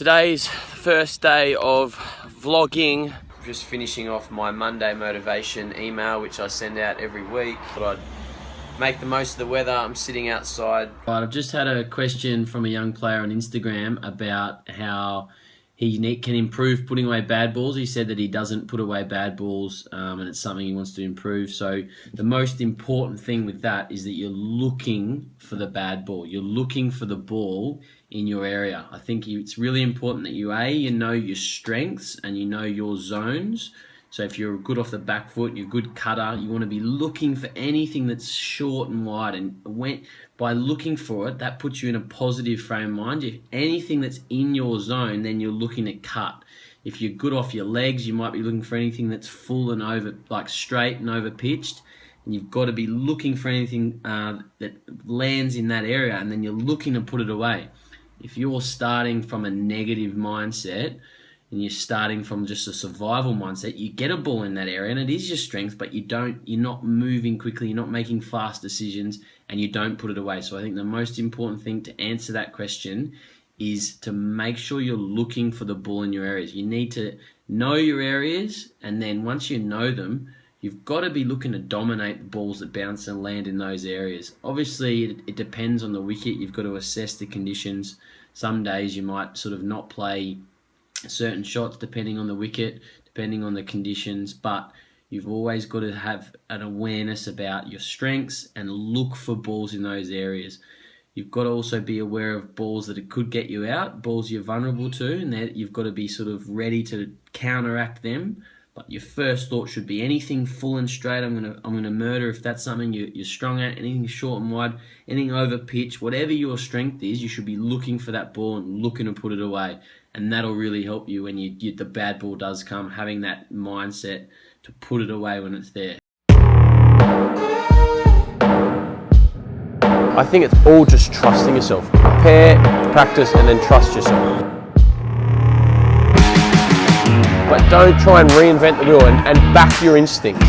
Today's the first day of vlogging. Just finishing off my Monday motivation email, which I send out every week. Thought I'd make the most of the weather. I'm sitting outside. Right, I've just had a question from a young player on Instagram about how he can improve putting away bad balls. He said that he doesn't put away bad balls, and it's something he wants to improve. So the most important thing with that is that you're looking for the bad ball. You're looking for the ball in your area. I think it's really important that you know your strengths and you know your zones. So if you're good off the back foot, you're a good cutter, you want to be looking for anything that's short and wide. And by looking for it, that puts you in a positive frame of mind. If anything that's in your zone, then you're looking to cut. If you're good off your legs, you might be looking for anything that's full and over, like straight and over pitched. And you've got to be looking for anything that lands in that area, and then you're looking to put it away. If you're starting from a negative mindset and you're starting from just a survival mindset, you get a ball in that area and it is your strength, but you're not moving quickly, you're not making fast decisions, and you don't put it away. So I think the most important thing to answer that question is to make sure you're looking for the ball in your areas. You need to know your areas, and then once you know them, you've got to be looking to dominate the balls that bounce and land in those areas. Obviously, it depends on the wicket. You've got to assess the conditions. Some days you might sort of not play certain shots depending on the wicket, depending on the conditions, but you've always got to have an awareness about your strengths and look for balls in those areas. You've got to also be aware of balls that it could get you out, balls you're vulnerable to, and that you've got to be sort of ready to counteract them. But your first thought should be anything full and straight, I'm gonna murder. If that's something you're strong at, anything short and wide, anything over pitch, whatever your strength is, you should be looking for that ball and looking to put it away. And that'll really help you when the bad ball does come, having that mindset to put it away when it's there. I think it's all just trusting yourself. Prepare, practice, and then trust yourself. But don't try and reinvent the wheel and back your instinct.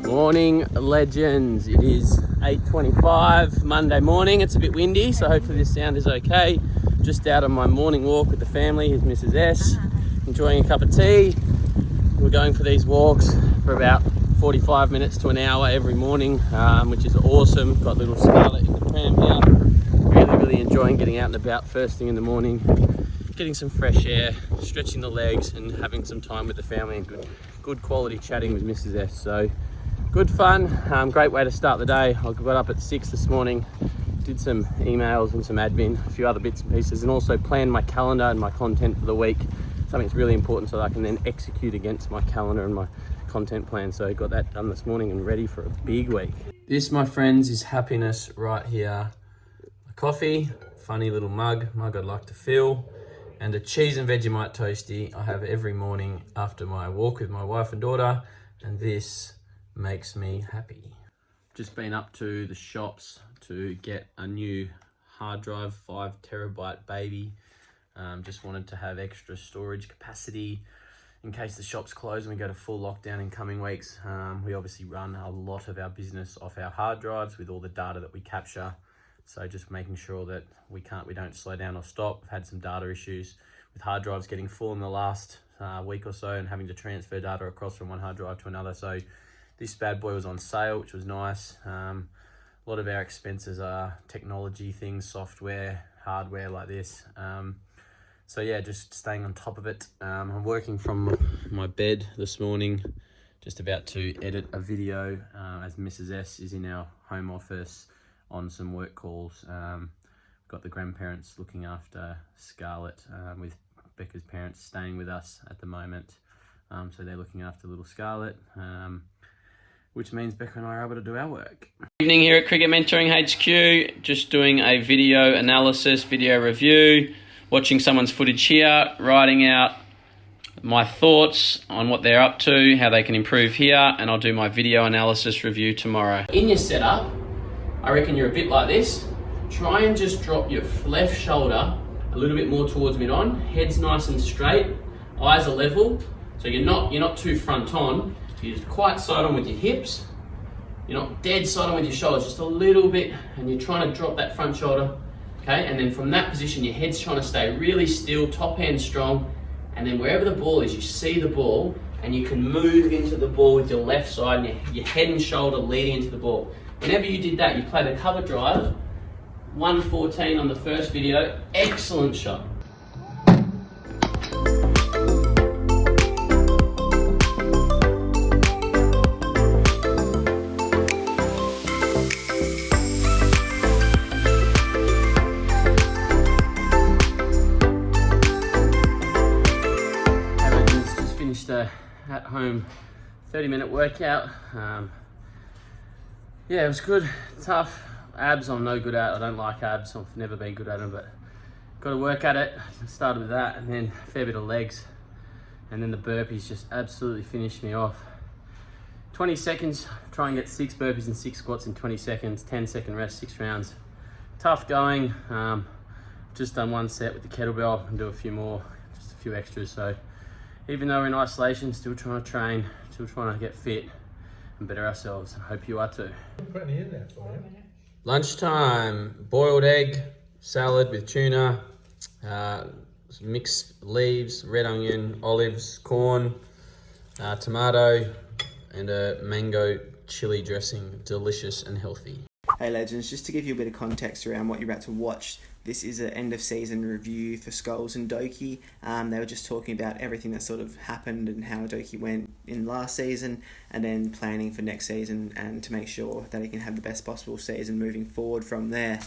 Morning, legends. It is 8:25 Monday morning. It's a bit windy, so hopefully this sound is okay. Just out on my morning walk with the family. Here's Mrs. S, enjoying a cup of tea. We're going for these walks for about 45 minutes to an hour every morning, which is awesome. Got little Scarlett in the pram here. Really enjoying getting out and about first thing in the morning, getting some fresh air, stretching the legs, and having some time with the family and good quality chatting with Mrs. S. So good fun, great way to start the day. I got up at 6 this morning, did some emails and some admin, a few other bits and pieces, and also planned my calendar and my content for the week. Something that's really important so that I can then execute against my calendar and my content plan. So I got that done this morning and ready for a big week. This, my friends, is happiness right here. A coffee, funny little mug I'd like to fill, and a cheese and Vegemite toastie I have every morning after my walk with my wife and daughter, and this makes me happy. Just been up to the shops to get a new hard drive, 5 terabyte baby. Just wanted to have extra storage capacity in case the shops close and we go to full lockdown in coming weeks. We obviously run a lot of our business off our hard drives with all the data that we capture. So just making sure that we don't slow down or stop. We've had some data issues with hard drives getting full in the last week or so and having to transfer data across from one hard drive to another. So this bad boy was on sale, which was nice. A lot of our expenses are technology things, software, hardware like this. So yeah, just staying on top of it. I'm working from my bed this morning, just about to edit a video as Mrs. S is in our home office on some work calls. Got the grandparents looking after Scarlett, with Becca's parents staying with us at the moment. So they're looking after little Scarlett, which means Becca and I are able to do our work. Evening here at Cricket Mentoring HQ, just doing a video analysis, video review, watching someone's footage here, writing out my thoughts on what they're up to, how they can improve here, and I'll do my video analysis review tomorrow. In your setup, I reckon you're a bit like this. Try and just drop your left shoulder a little bit more towards mid-on, head's nice and straight, eyes are level, so you're not too front on, you're just quite side on with your hips, you're not dead side on with your shoulders, just a little bit, and you're trying to drop that front shoulder okay? And then from that position, your head's trying to stay really still, top hand strong, and then wherever the ball is, you see the ball, and you can move into the ball with your left side, and your head and shoulder leading into the ball. Whenever you did that, you played a cover drive, 114 on the first video, excellent shot. At home 30-minute workout. Yeah, it was good, tough. Abs I'm no good at. I don't like abs. I've never been good at them, but got to work at it. Started with that, and then a fair bit of legs, and then the burpees just absolutely finished me off. 20 seconds, try and get 6 burpees and 6 squats in 20 seconds, 10-second rest, 6 rounds. Tough going. Just done 1 set with the kettlebell and do a few more, just a few extras. So even though we're in isolation, still trying to train, still trying to get fit and better ourselves. I hope you are too. Lunchtime, boiled egg, salad with tuna, some mixed leaves, red onion, olives, corn, tomato, and a mango chili dressing. Delicious and healthy. Hey legends, just to give you a bit of context around what you're about to watch, this is an end of season review for Scolls and Doki. They were just talking about everything that sort of happened and how Doki went in last season, and then planning for next season and to make sure that he can have the best possible season moving forward from there.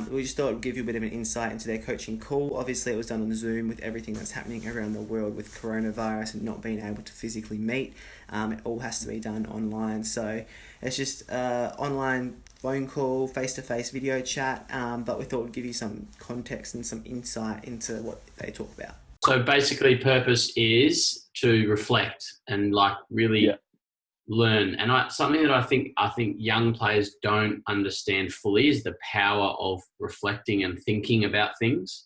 We just thought it would give you a bit of an insight into their coaching call. Obviously it was done on Zoom with everything that's happening around the world with coronavirus and not being able to physically meet. It all has to be done online, so it's just online phone call, face-to-face video chat, but we thought we'd give you some context and some insight into what they talk about. So basically purpose is to reflect and like really learn. And something that I think young players don't understand fully is the power of reflecting and thinking about things.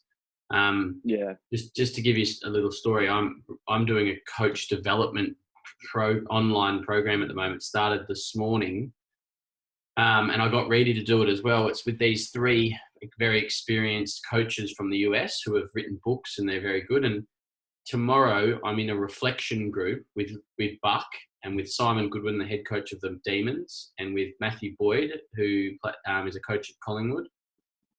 Just to give you a little story, I'm doing a coach development online program at the moment. Started this morning. And I got ready to do it as well. It's with these 3 very experienced coaches from the US who have written books, and they're very good. And tomorrow I'm in a reflection group with Buck and with Simon Goodwin, the head coach of the Demons, and with Matthew Boyd, who is a coach at Collingwood.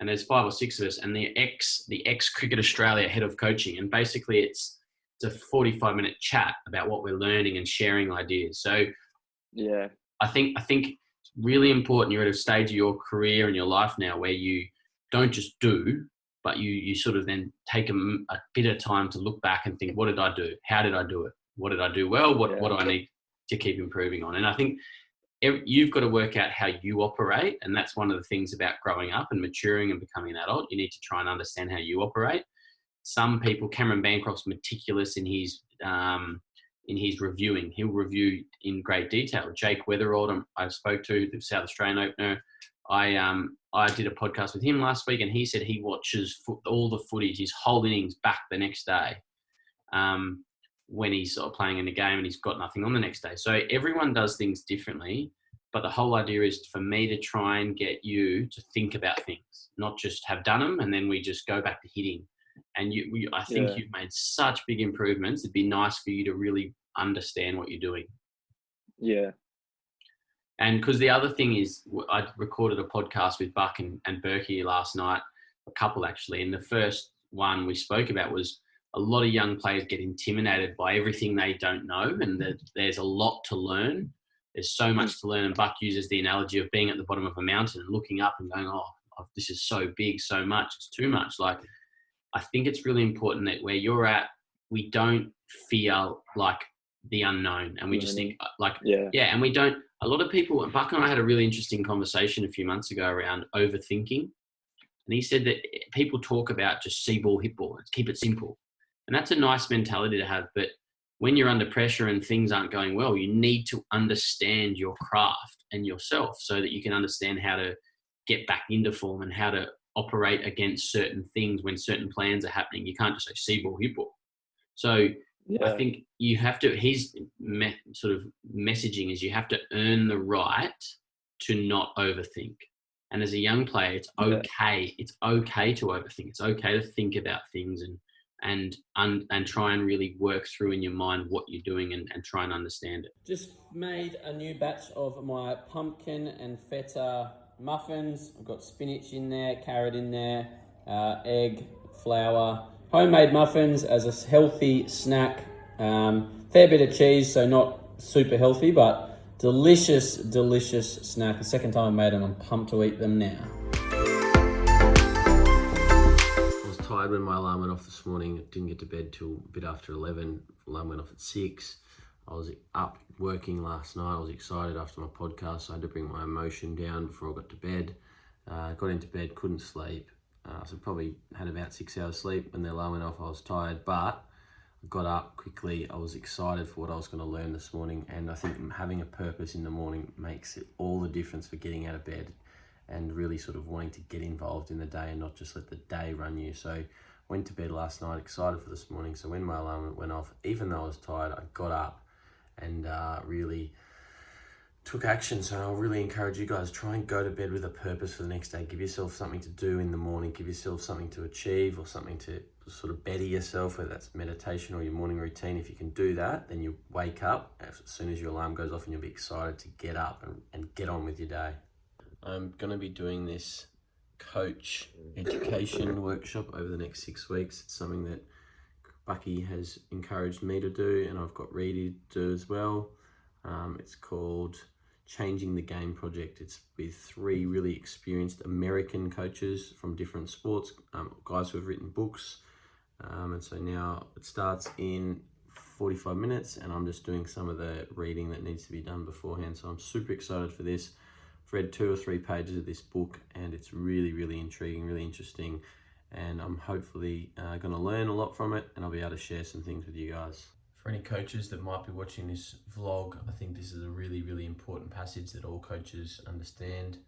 And there's 5 or 6 of us, and the ex Cricket Australia head of coaching. And basically it's a 45-minute chat about what we're learning and sharing ideas. So yeah, I think really important. You're at a stage of your career and your life now where you don't just do, but you sort of then take a bit of time to look back and think, what did I do? How did I do it? What did I do well? What do I need to keep improving on? And I think you've got to work out how you operate. And that's one of the things about growing up and maturing and becoming an adult. You need to try and understand how you operate. Some people, Cameron Bancroft's meticulous in his reviewing. He'll review in great detail. Jake Weatherald, I spoke to, the South Australian opener. I did a podcast with him last week, and he said he watches all the footage, his whole innings back the next day when he's sort of playing in the game and he's got nothing on the next day. So everyone does things differently, but the whole idea is for me to try and get you to think about things, not just have done them and then we just go back to hitting. And I think you've made such big improvements. It'd be nice for you to really understand what you're doing. Yeah. And because the other thing is, I recorded a podcast with Buck and Berkey last night, a couple actually. And the first one we spoke about was a lot of young players get intimidated by everything they don't know. And there's a lot to learn. There's so much to learn. And Buck uses the analogy of being at the bottom of a mountain and looking up and going, oh, this is so big, so much. It's too much. Like, I think it's really important that where you're at, we don't fear like the unknown, and we just think like, and we don't, a lot of people, and Buck and I had a really interesting conversation a few months ago around overthinking. And he said that people talk about just see ball, hit ball, keep it simple. And that's a nice mentality to have. But when you're under pressure and things aren't going well, you need to understand your craft and yourself so that you can understand how to get back into form and how to operate against certain things when certain plans are happening. You can't just say see ball, hit ball. So I think you have to, his sort of messaging is you have to earn the right to not overthink. And as a young player, it's okay. It's okay to overthink. It's okay to think about things and try and really work through in your mind what you're doing and try and understand it. Just made a new batch of my pumpkin and feta muffins. I've got spinach in there, carrot in there, egg, flour. Homemade muffins as a healthy snack. Fair bit of cheese, so not super healthy, but delicious, delicious snack. The second time I made them, I'm pumped to eat them now. I was tired when my alarm went off this morning. I didn't get to bed till a bit after 11. Alarm went off at 6. I was up working last night. I was excited after my podcast, so I had to bring my emotion down before I got to bed. Got into bed, couldn't sleep. So probably had about 6 hours sleep. When the alarm went off, I was tired, but I got up quickly. I was excited for what I was going to learn this morning, and I think having a purpose in the morning makes it all the difference for getting out of bed and really sort of wanting to get involved in the day and not just let the day run you. So I went to bed last night excited for this morning. So when my alarm went off, even though I was tired, I got up and really took action. So I'll really encourage you guys, try and go to bed with a purpose for the next day. Give yourself something to do in the morning. Give yourself something to achieve or something to sort of better yourself, whether that's meditation or your morning routine. If you can do that, then you wake up as soon as your alarm goes off and you'll be excited to get up and get on with your day. I'm going to be doing this coach education workshop over the next 6 weeks. It's something that Bucky has encouraged me to do, and I've got Reedy to do as well. It's called Changing the Game Project. It's with 3 really experienced American coaches from different sports, guys who have written books. And so now it starts in 45 minutes, and I'm just doing some of the reading that needs to be done beforehand. So I'm super excited for this. I've read 2 or 3 pages of this book, and it's really, really intriguing, really interesting. And I'm hopefully going to learn a lot from it, and I'll be able to share some things with you guys. For any coaches that might be watching this vlog, I think this is a really, really important passage that all coaches understand.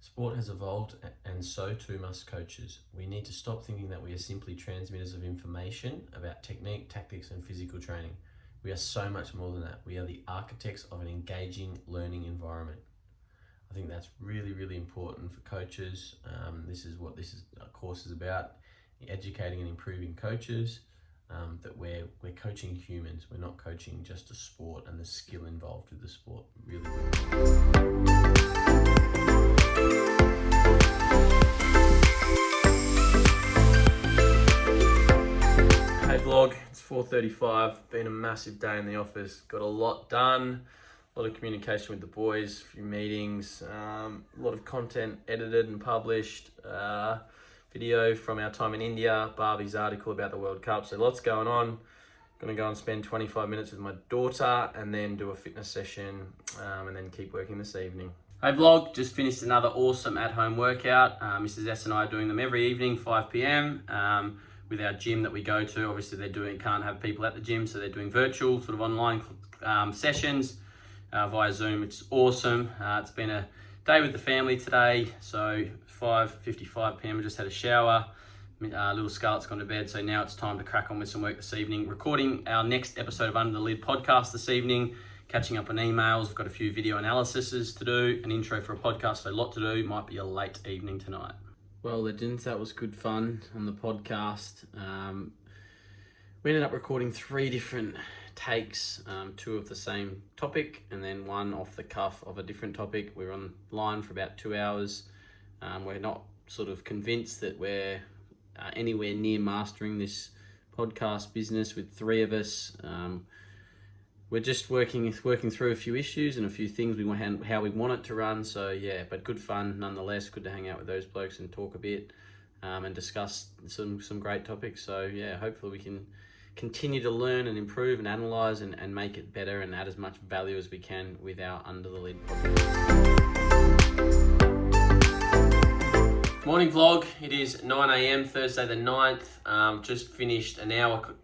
Sport has evolved, and so too must coaches. We need to stop thinking that we are simply transmitters of information about technique, tactics, and physical training. We are so much more than that. We are the architects of an engaging learning environment. I think that's really, really important for coaches. This is what this course is about, educating and improving coaches. That we're coaching humans. We're not coaching just a sport and the skill involved with the sport. Really, really. Hey vlog, it's 4:35. Been a massive day in the office. Got a lot done. A lot of communication with the boys, a few meetings, a lot of content edited and published. Video from our time in India, Barbie's article about the World Cup. So lots going on. Going to go and spend 25 minutes with my daughter and then do a fitness session and then keep working this evening. Hey vlog, just finished another awesome at-home workout. Mrs. S and I are doing them every evening, 5 p.m. With our gym that we go to. Obviously can't have people at the gym, so they're doing virtual sort of online sessions via Zoom, which is awesome. It's been a day with the family today, so 5:55 p.m. I just had a shower. Little Scarlett's gone to bed, so now it's time to crack on with some work this evening. Recording our next episode of Under the Lid podcast this evening, catching up on emails. We've got a few video analyses to do, an intro for a podcast, so a lot to do. Might be a late evening tonight. Well, legends, that was good fun on the podcast. We ended up recording 3 different takes, 2 of the same topic and then 1 off the cuff of a different topic. We were online for about 2 hours. We're not sort of convinced that we're anywhere near mastering this podcast business with 3 of us. We're just working through a few issues and a few things we want, how we want it to run. So yeah, but good fun nonetheless. Good to hang out with those blokes and talk a bit and discuss some great topics. So yeah, hopefully we can continue to learn and improve and analyse and make it better and add as much value as we can with our Under the Lid podcast. Morning vlog, it is 9 a.m, Thursday the 9th. Just finished an hour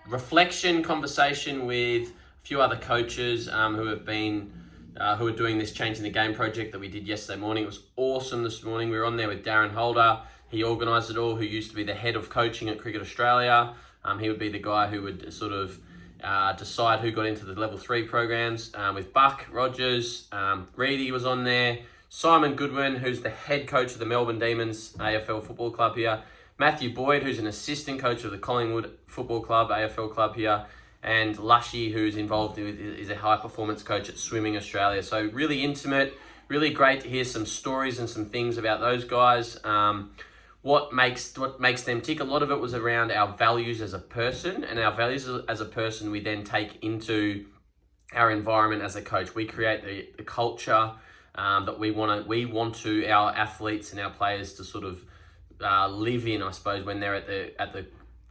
reflection conversation with a few other coaches who are doing this Changing the Game project that we did yesterday morning. It was awesome this morning. We were on there with Darren Holder. He organised it all, who used to be the head of coaching at Cricket Australia. He would be the guy who would sort of decide who got into the level 3 programs. With Buck Rogers, Reedy was on there. Simon Goodwin, who's the head coach of the Melbourne Demons AFL Football Club here. Matthew Boyd, who's an assistant coach of the Collingwood Football Club AFL Club here. And Lushy, who's involved is a high performance coach at Swimming Australia. So really intimate, really great to hear some stories and some things about those guys. What makes them tick. A lot of it was around our values as a person, and our values as a person we then take into our environment as a coach. We create the culture that we want to our athletes and our players to sort of live in, I suppose, when they're at the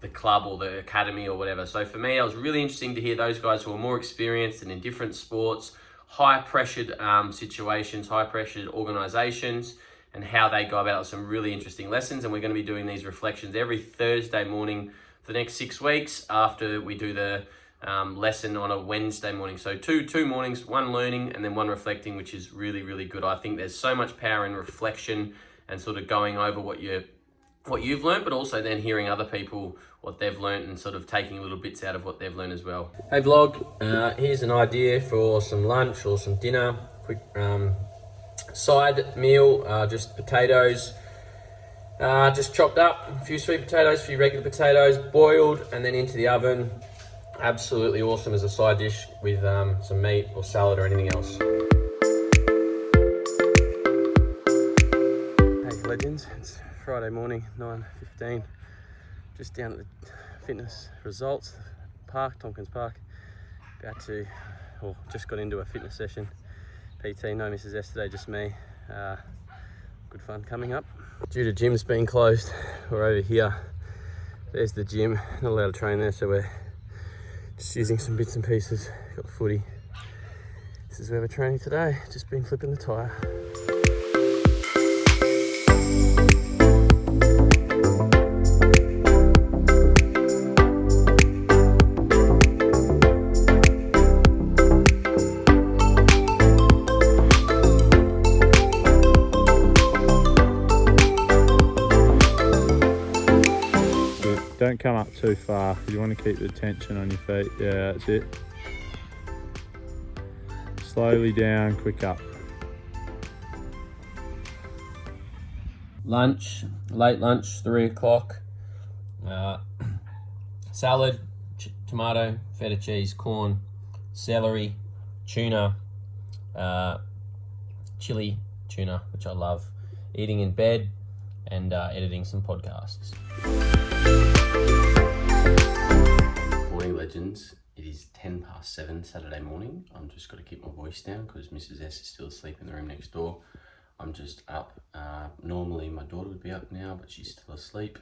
club or the academy or whatever. So for me, it was really interesting to hear those guys who are more experienced and in different sports, high-pressured situations, high-pressured organisations, and how they go about some really interesting lessons. And we're going to be doing these reflections every Thursday morning for the next 6 weeks after we do the lesson on a Wednesday morning. So two mornings, one learning and then one reflecting, which is really, really good. I think there's so much power in reflection and sort of going over what you've learned, but also then hearing other people what they've learned and sort of taking little bits out of what they've learned as well. Hey vlog, here's an idea for some lunch or some dinner. Quick side meal, just potatoes, just chopped up, a few sweet potatoes, a few regular potatoes, boiled and then into the oven. Absolutely awesome as a side dish with some meat or salad or anything else. Hey legends, it's Friday morning, 9:15. Just down at the fitness results park, Tompkins Park. Just got into a fitness session. PT, no Mrs. S today, just me. Good fun coming up. Due to gyms being closed, we're over here. There's the gym, not allowed to train there, so we're just using some bits and pieces. Got the footy. This is where we're training today. Just been flipping the tyre. Don't come up too far. You want to keep the tension on your feet. Yeah, that's it. Slowly down, quick up. Lunch, late lunch, 3 o'clock. Salad, tomato, feta cheese, corn, celery, tuna, chili tuna, which I love. Eating in bed and editing some podcasts. Morning legends, it is 7:10 Saturday morning. I'm just got to keep my voice down because Mrs. S is still asleep in the room next door. I'm just up. Normally my daughter would be up now, but she's still asleep.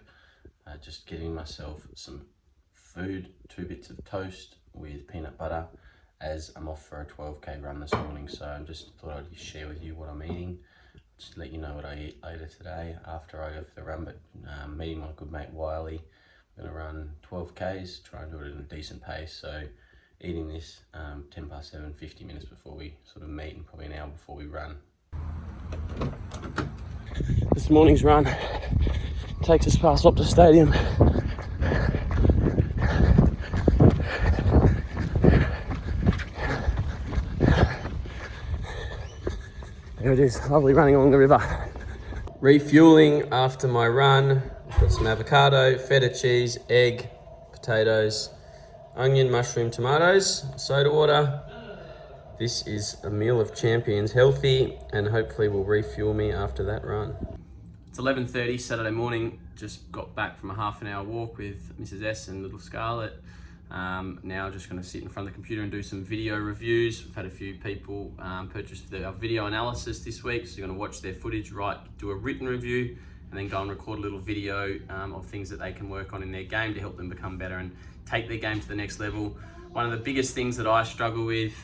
Just getting myself some food, 2 bits of toast with peanut butter, as I'm off for a 12k run this morning. So I just thought I'd share with you what I'm eating. Just let you know what I eat later today after I go for the run. But meeting my good mate Wiley, I'm going to run 12k's, try and do it at a decent pace. So eating this 7:10, 50 minutes before we sort of meet and probably an hour before we run. This morning's run takes us past Optus Stadium. There it is, lovely running along the river. Refueling after my run. Got some avocado, feta cheese, egg, potatoes, onion, mushroom, tomatoes, soda water. This is a meal of champions, healthy, and hopefully will refuel me after that run. It's 11:30 Saturday morning. Just got back from a half an hour walk with Mrs. S and little Scarlett. Now just going to sit in front of the computer and do some video reviews. We've had a few people purchase our video analysis this week, so you're going to watch their footage, do a written review, and then go and record a little video of things that they can work on in their game to help them become better and take their game to the next level. One of the biggest things that I struggle with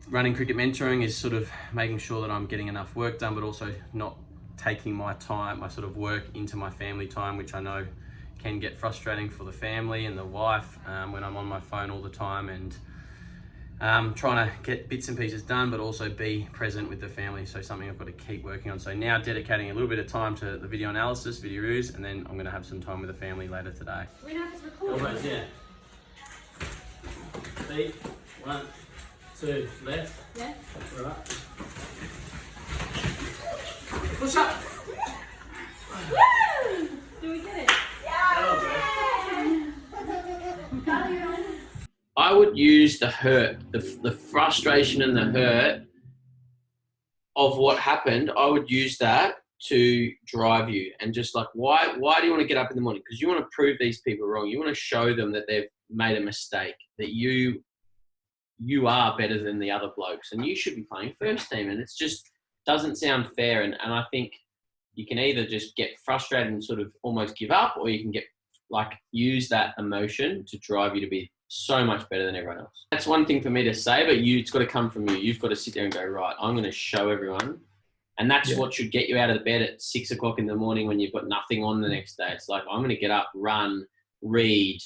running cricket mentoring is sort of making sure that I'm getting enough work done, but also not taking my time, my sort of work into my family time, which I know can get frustrating for the family and the wife when I'm on my phone all the time and trying to get bits and pieces done, but also be present with the family. So something I've got to keep working on. So now dedicating a little bit of time to the video analysis, video reviews, and then I'm going to have some time with the family later today. Do we know if it's recording? Almost, yeah. 3, 1, 2 left. Yeah. Right. Push up. Woo! Do we get it? I would use the hurt, the frustration and the hurt of what happened. I would use that to drive you, and just like, why do you want to get up in the morning? Because you want to prove these people wrong. You want to show them that they've made a mistake, that you are better than the other blokes, and you should be playing first team. And it's just doesn't sound fair. And I think you can either just get frustrated and sort of almost give up, or you can get like use that emotion to drive you to be so much better than everyone else. That's one thing for me to say, but it's got to come from you. You've got to sit there and go, right, I'm going to show everyone. And that's what should get you out of the bed at 6 o'clock in the morning when you've got nothing on the next day. It's like, I'm going to get up, run, read,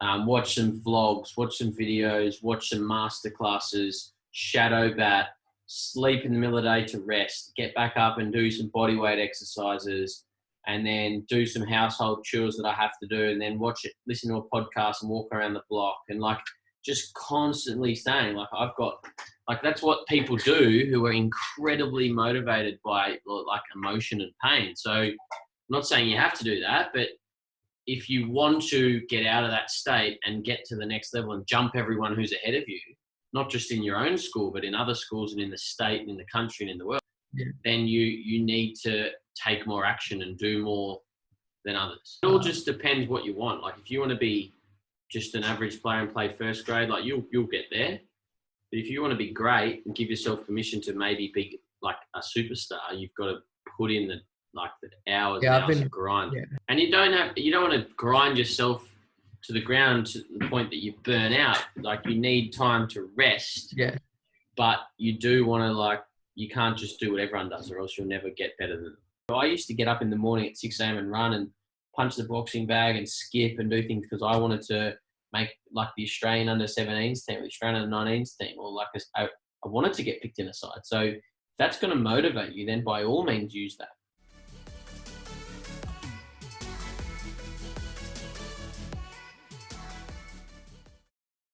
watch some vlogs, watch some videos, watch some masterclasses, shadow bat, sleep in the middle of the day to rest, get back up and do some body weight exercises, and then do some household chores that I have to do, and then watch it, listen to a podcast and walk around the block, and like just constantly saying, like, I've got, like, that's what people do who are incredibly motivated by like emotion and pain. So I'm not saying you have to do that, but if you want to get out of that state and get to the next level and jump everyone who's ahead of you, not just in your own school, but in other schools and in the state and in the country and in the world, then you need to take more action and do more than others. It all just depends what you want. Like, if you want to be just an average player and play first grade, like you'll get there. But if you want to be great and give yourself permission to maybe be like a superstar, you've got to put in the hours and hours of grind. Yeah. And you don't want to grind yourself to the ground to the point that you burn out. Like, you need time to rest. Yeah. But you do want to, you can't just do what everyone does, or else you'll never get better than them. So I used to get up in the morning at 6 a.m. and run and punch the boxing bag and skip and do things because I wanted to make like the Australian under-17s team, the Australian under-19s team, or I wanted to get picked in a side. So if that's going to motivate you, then by all means use that.